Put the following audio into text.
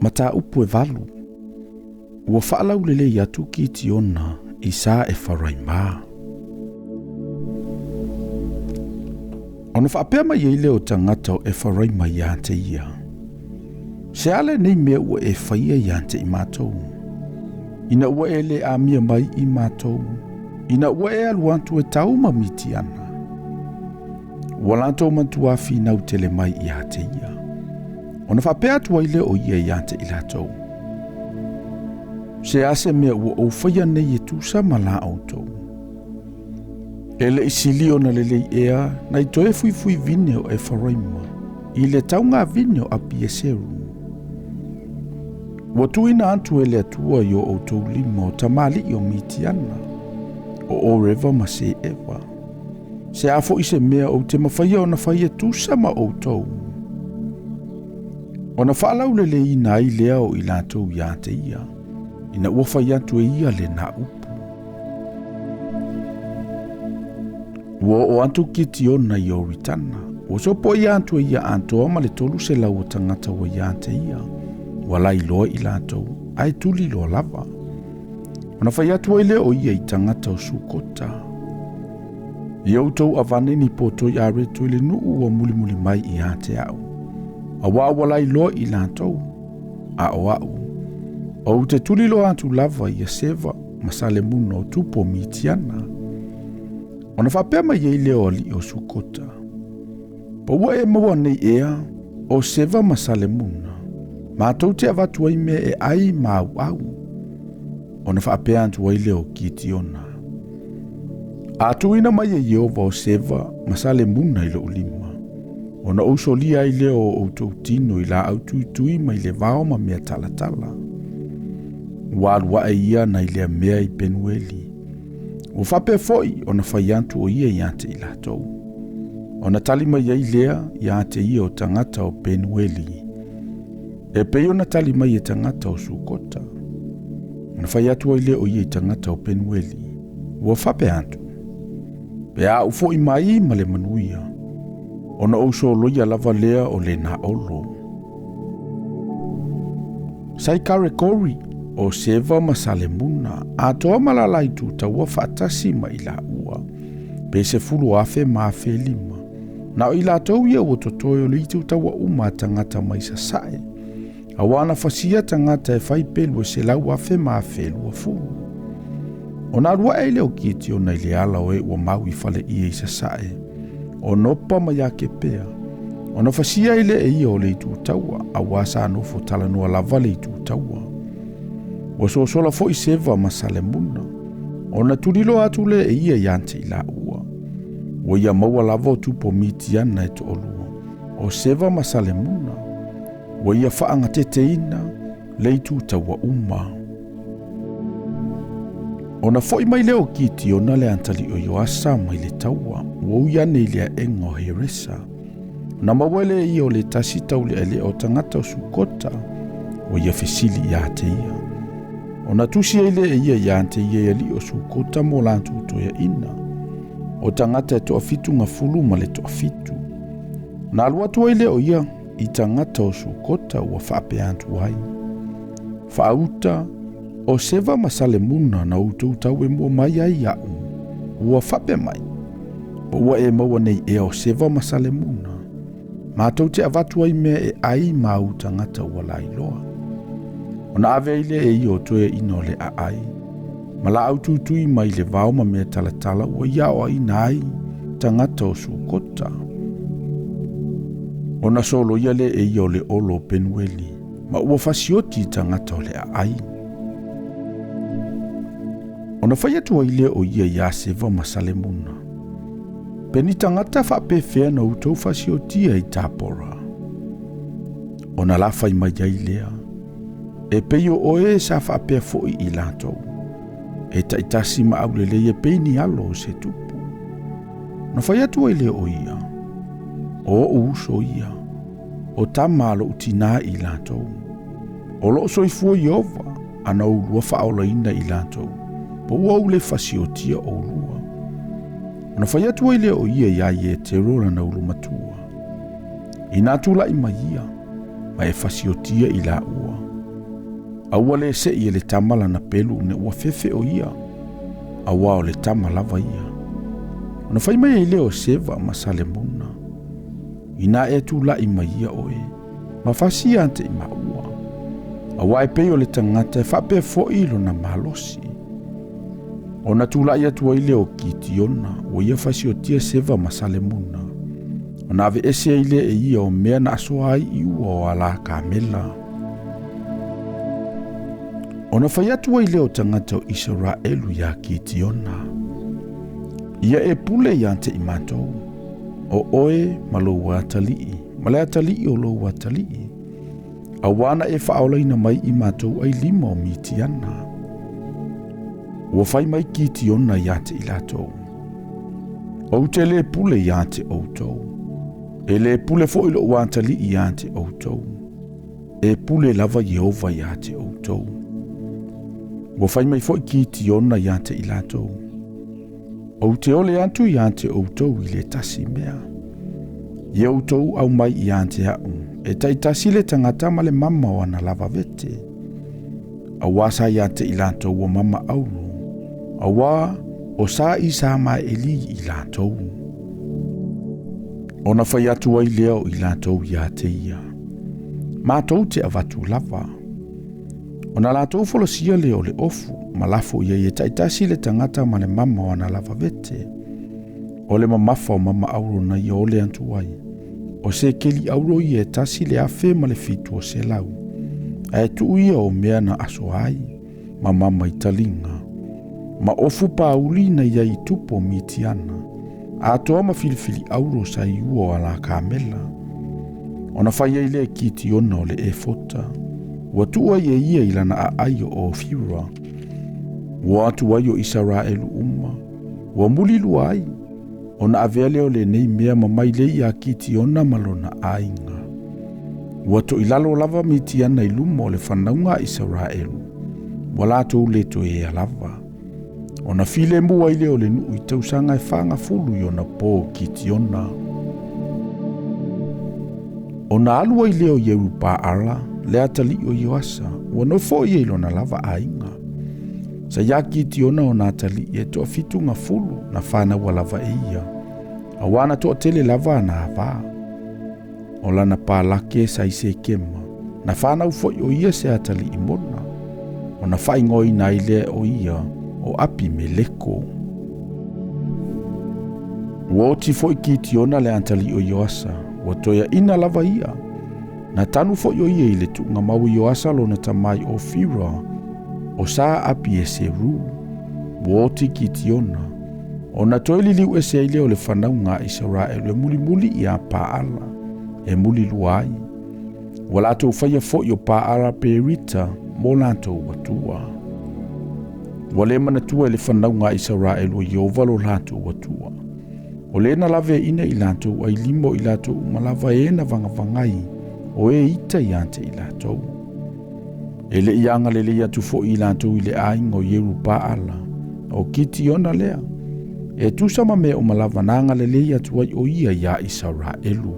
Mata upu e valu. Ua whaalau lele i atu ki ti ona i sa e wharaima. Ona whaapea mai e leo tangata o e wharaima i ate ia. Se ale nei mea ua e whaia i ate i mātou. Ina ua e le a mia mai i mātou. Ina ua e aluantu e tau mamiti ana. Ua lantou mantua whina utele mai i ate ia. Ona whapea atua i leo ia i ate i latou. Se ase mea ua o whaia nei e tusa mala autou. Ele isili o na lelei ea na i toe fui vine o e wharaima. I le taunga vine o api e seru. Ua tuina antu ele atua i o autou lima o tamali i o mitiana. O reva ma se ewa. Se afo i se mea o te mawhaia o na whaia tusa ma autou. O na whaalau lelei na i lea o i latou i ate ia. Ina ua whaia atu e ia le na upu. Ua o antu ki ti ona i o ritana. Ua sopo i antu e ia antoa ma le tolu se lau o tangata wa i ate ia. Ua lai loa i latou, ai tuli loa lava. Ona whai atua i leo o ia i tangata o sukota. I autou avane ni poto i areto i le nuu o muli mai i ate au. A waa lai loa i latou, a o au. O te tuli loa atu lava i a seva, masale muna o tupo mitiana. Ona whapea mai e leo ali o sukota. Pa ua e maua nei ea o seva masale muna. Mātou te avatua i me e ai mau au. Ona whapea antu ai leo ki ti ona. Atuina mai e Jehova o seva masale muna i lo ulima. Ona usolia i leo o outou tino i la autui mai le vao ma mea talatala. Walua e ia na i lea mea i Penueli. O whape foi o na whaiantu o ia i ate i latou. O na talima ia i lea i ate ia o tangata o Penueli. E peo na talima i tangata o Sukota. O na whaiatu o i lea o ia i tangata o Penueli. O whape antu. Pe a ufo i mai ma le manuia. O na ouso loia lava lea o le na olo. Sai kare kori. O seva masale muna, a toa malalai tu taua whaatasi ma ila ua. Pe se fulu afe ma afe lima. Na o ila tau ia o totoe o litu taua uma tangata mai sa sae. A wana fasia tangata e whai pelu se lau afe ma afe lua fulu. O na rua eile o kiti o na ile ala o e ua mau i fale ia i sa sae. O nopa ma ya ke pea. O na fasia ile e ia o litu taua, a wasa anofo talanua lava litu taua. Wa so sola fo i seva masale muna. O na tulilo atu le e ia yante i la ua. Wa ia maua lava o tupo mitiana e to olua. O seva masale muna. Wa ia faanga teteina le itu taua uma. O na fo i mai leo kiti o na le antali o yoasa mai le taua. Wa uiane i lea engo heresa. Na mawele ia o le tasi taule ele o tangata o Sukota. Wa ia fesili ia te ia. O na tusi eile e ia iante ia li o Sukota mo lantu utoia ina. O tangata e toa fitu nga fulu ma le toa fitu. Na aluatua eile o ia i tangata o Sukota ua whaape antu ai. Whaauta o seva masale muna na utau e mua mai ai au. Ua whape mai. O ua e maua nei e o seva masale muna. Mātou te avatua i mea e ai mau tangata ua lai loa. O na ave ile e i o toe ino le a ai. Ma la aututui mai le vao ma mea talatala ua iao ai na ai tangata o Sukota. O na solo ia le e i o le olo Penueli. Ma ua fasioti tangata o le a ai. O na whaiatua ile o ia ia seva masale muna. Peni tangata whapewhea na utou fasiotia i tāpora. O na la whai mai ai lea. E peio o e sa whapea foi i latou. E taitasi ma aulele e peini alo se tupu. Na whaiatua i lea o ia. O uso ia. O tamalo utina i latou. O lo soifua i ova. Ana ulua whaola ina i latou. Po ua ule fasiotia o ulua. Na whaiatua i lea o ia ia e te rola na ulu matua. I nātula i mai ia. Ma e fasiotia i la ua. Aua le se i le tamala na pelu ne ua fefe o ia. Aua o le tama lava ia. Ona fai mai le o seva ma Salemona. Ina e tu la i mai ia oe. Ma fasi ante i maua. Aua e pei o le tangata e whape fo ilo na malosi. Ona tu la ia tua i le o kiti ona. O ia fasi o tia seva ma Salemona. Ona ave ese i le e ia o mea na asoa ai i ua o ala kamela. Ona fai atua i leo tangata o Israelu ya kiti ona. Ia e pule i ante i matou. O oe ma lo watalii. Ma le atalii o lo watalii. Awana e whaolaina mai i matou ai lima o mitiana. Ua fai mai kiti ona i ante i latou. O te le pule i ante outou. E le pule fo ilo watalii i ante outou. E pule lava Jehova i ante outou. Ua fai mai fo i kiti ona i ante i latou. O te ole antu i ante outou i le tasi mea. I outou au mai i ante au. E taitasi le tangata ma le mama o ana lava vete. Awasa i ante i latou o mama auru. Awa o sa i sa mai eli i latou. Ona fai atu ai leo i latou i ate ia. Mātou te avatu lava. Ona latou folosia leo le ofu, malafo ia i taitasi le tangata ma le mama o ana lava vete. O le mamafa o mama auro na i ole antu ai. O se keli auro i e tasi le afe ma le fitu o se lau. A e tu ia o mea na aso ai, ma mama i talinga. Ma ofu pa uli na ia i tupo mitiana. A toa ma filifili auro sa i ua ala kamela. Ona fai ai le kiti ona o le e fota. Ua tua ia ia ilana a aio o fiura. Ua atu ai o Israelu uma. Ua mulilu ai. Ona avele o le nei mea mamai le ia kiti ona malona ainga. Ua to ilalo lava mitiana iluma o le whanaunga Israelu. Ua lato le to e alava. Ona file mua ile o le nuu i tausanga e whanga fulu i ona pō kiti ona. Ona alua i leo Yeru pa ala. Le atali o Ioasa, ua no fo i ilona lava ainga. Sa ia kiti ona o natali e toa fitunga fulu na whana ua lava e ia. Awana toa tele lava na hava. O lana pā lake sa i se kema. Na whana ufo i o ia se atali i mona. O na whaingoi na ile o ia o api me leko. Ua oti fo i kiti ona le atali o Ioasa, ua toia ina lava ia. Na tanu fo yo ia ile tu nga mau yo asalo na tamai o fira o sa api e se ru woti kitiona o na toili liu e se ile o le whanau ngā Israel e muli muli i a paala e muli luai wala tau whaia fo yo paala perita mo lanto watua wale mana tua e le whanau ngā Israel o yo valo lanto watua o le na lave ina i lanto ai limo i lanto malava e na vangavangai o e ita i ante i latou. E le ianga le lea tu fo i latou i le ainga o Yeru paala, o kiti ona lea. E tu sama me o malavananga le lea tu ai o ia ia Israelu.